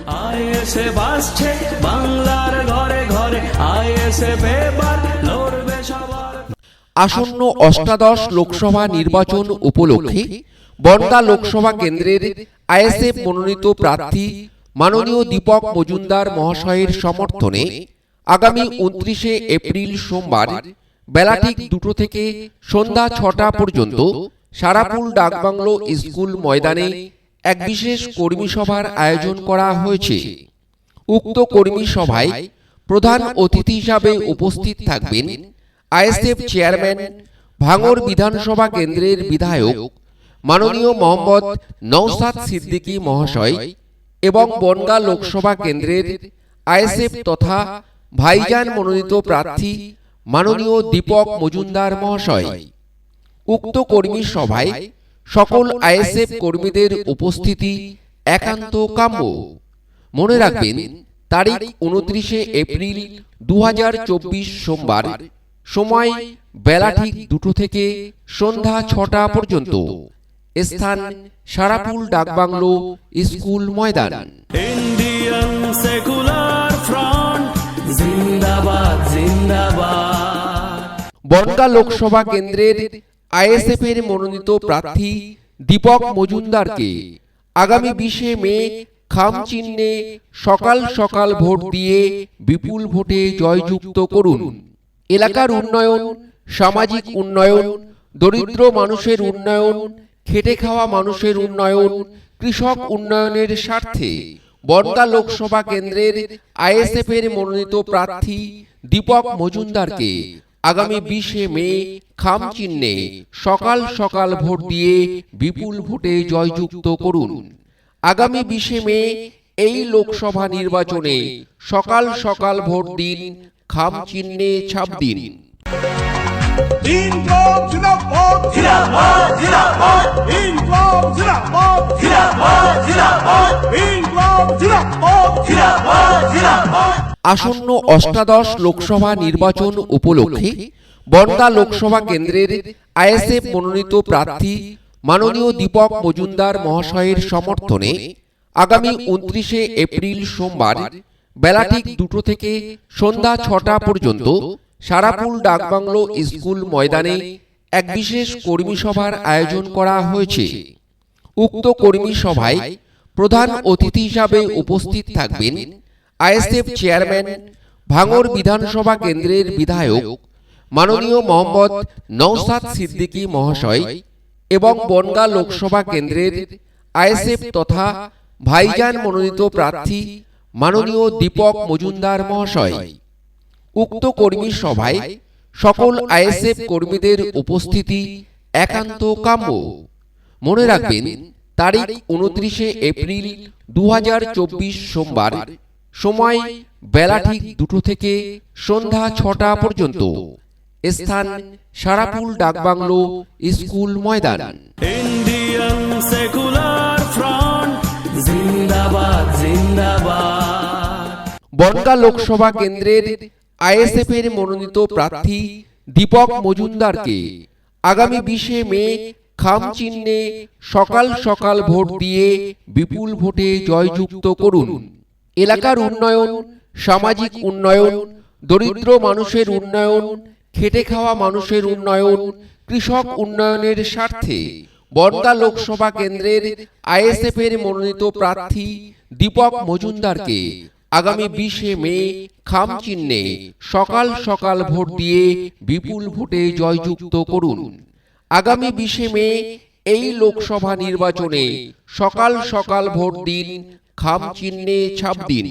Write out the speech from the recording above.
ISF আসছে বাংলার ঘরে ঘরে, আইএসএফ এবার লড়বে সবার। আসন্ন অষ্টাদশ লোকসভা নির্বাচন উপলক্ষে বনগাঁ লোকসভা কেন্দ্রের আইএসএফ মনোনীত প্রার্থী মাননীয় দীপক মজুমদার মহাশয়ের সমর্থনে আগামী 29শে এপ্রিল সোমবার বেলা ঠিক 2টো থেকে সন্ধ্যা 6টা পর্যন্ত সারাপুল ডাকবাংলো স্কুল ময়দানে এক বিশেষ কর্মী সভার আয়োজন করা হয়েছে। উক্ত কর্মী সভায় প্রধান অতিথি হিসাবে উপস্থিত থাকবেন আইএসএফ চেয়ারম্যান, ভাঙড় বিধানসভা কেন্দ্রের বিধায়ক মাননীয় মোহাম্মদ নওশাদ সিদ্দিকী মহাশয় এবং বনগাঁ লোকসভা কেন্দ্রের আইএসএফ তথা ভাইজান মনোনীত প্রার্থী মাননীয় দীপক মজুমদার মহাশয়। উক্ত কর্মী সভায় সকল আইএসএফ কর্মীদের উপস্থিতি একান্ত কাম্য। মনে রাখবেন, তারিখ 29শে এপ্রিল 2024 সোমবার, সময় বেলা ঠিক 2টো থেকে সন্ধ্যা 6টা পর্যন্ত, স্থান সারাপুল ডাকবাংলো স্কুল ময়দান। ইন্ডিয়ান সেকুলার ফ্রন্ট জিন্দাবাদ জিন্দাবাদ। বনগাঁ লোকসভা কেন্দ্রের আইএসএফ এর মনোনীত প্রার্থী দীপক মজুমদারকে আগামী 20শে মে খাম চিহ্নে সকাল সকাল ভোট দিয়ে বিপুল ভোটে জয়যুক্ত করুন। এলাকার উন্নয়ন, সামাজিক উন্নয়ন, দরিদ্র মানুষের উন্নয়ন, খেটে খাওয়া মানুষের উন্নয়ন, কৃষক উন্নয়নের স্বার্থে বনগাঁ লোকসভা কেন্দ্রের আইএসএফ এর মনোনীত প্রার্থী দীপক মজুমদারকে আগামী 20শে মে খাম চিহ্নে সকাল সকাল ভোট দিয়ে বিপুল ভোটে জয়যুক্ত করুন। আগামী 20শে মে এই লোকসভা নির্বাচনে সকাল সকাল ভোট দিন, খাম চিহ্নে ছাপ দিন। ইনকলাব জিন্দাবাদ জিন্দাবাদ জিন্দাবাদ, ইনকলাব জিন্দাবাদ জিন্দাবাদ জিন্দাবাদ, ইনকলাব জিন্দাবাদ জিন্দাবাদ জিন্দাবাদ। আসন্ন অষ্টাদশ লোকসভা নির্বাচন উপলক্ষে বনগাঁ লোকসভা কেন্দ্রের আইএসএফ মনোনীত প্রার্থী মাননীয় দীপক মজুমদার মহাশয়ের সমর্থনে আগামী 29শে এপ্রিল সোমবার বেলা ঠিক 2টো থেকে সন্ধ্যা 6টা পর্যন্ত সারাপুল ডাকবাংলো স্কুল ময়দানে এক বিশেষ কর্মী সভার আয়োজন করা হয়েছে। উক্ত কর্মী সভায় প্রধান অতিথি হিসাবে উপস্থিত থাকবেন আইএসএফ চেয়ারম্যান, ভাঙড় বিধানসভা কেন্দ্রের বিধায়ক মাননীয় মোহাম্মদ নওশাদ সিদ্দিকী মহাশয় এবং বনগাঁ লোকসভা কেন্দ্রের আইএসএফ তথা ভাইজান মনোনীত প্রার্থী মাননীয় দীপক মজুমদার মহাশয়। উক্ত কর্মী সভায় সকল আইএসএফ কর্মীদের উপস্থিতি একান্ত কাম্য। মনে রাখবেন, তারিখ 29শে এপ্রিল 2024 সোমবার, সময় বেলা ঠিক 2টো থেকে সন্ধ্যা 6টা পর্যন্ত, স্থান সারাপুল ডাকবাংলো স্কুল ময়দান। ইন্ডিয়ান সেকুলার ফ্রন্ট জিন্দাবাদ জিন্দাবাদ। বনগাঁ লোকসভা কেন্দ্রের আইএসএফ এর মনোনীত প্রার্থী দীপক মজুমদারকে আগামী 20শে মে খাম চিহ্নে সকাল সকাল ভোট দিয়ে বিপুল ভোটে জয়যুক্ত করুন। এলাকার উন্নয়ন, সামাজিক উন্নয়ন, দরিদ্র মানুষের উন্নয়ন, খেটে খাওয়া মানুষের উন্নয়ন, কৃষক উন্নয়নের স্বার্থে বনগাঁ লোকসভা কেন্দ্রের আইএসএফ এর মনোনীত প্রার্থী দীপক মজুমদারকে আগামী 20শে মে খাম চিহ্নে সকাল সকাল ভোট দিয়ে বিপুল ভোটে জয়যুক্ত করুন। আগামী 20শে মে এই লোকসভা নির্বাচনে সকাল সকাল ভোট দিন, খাম চিহ্নে ছাপ দিন।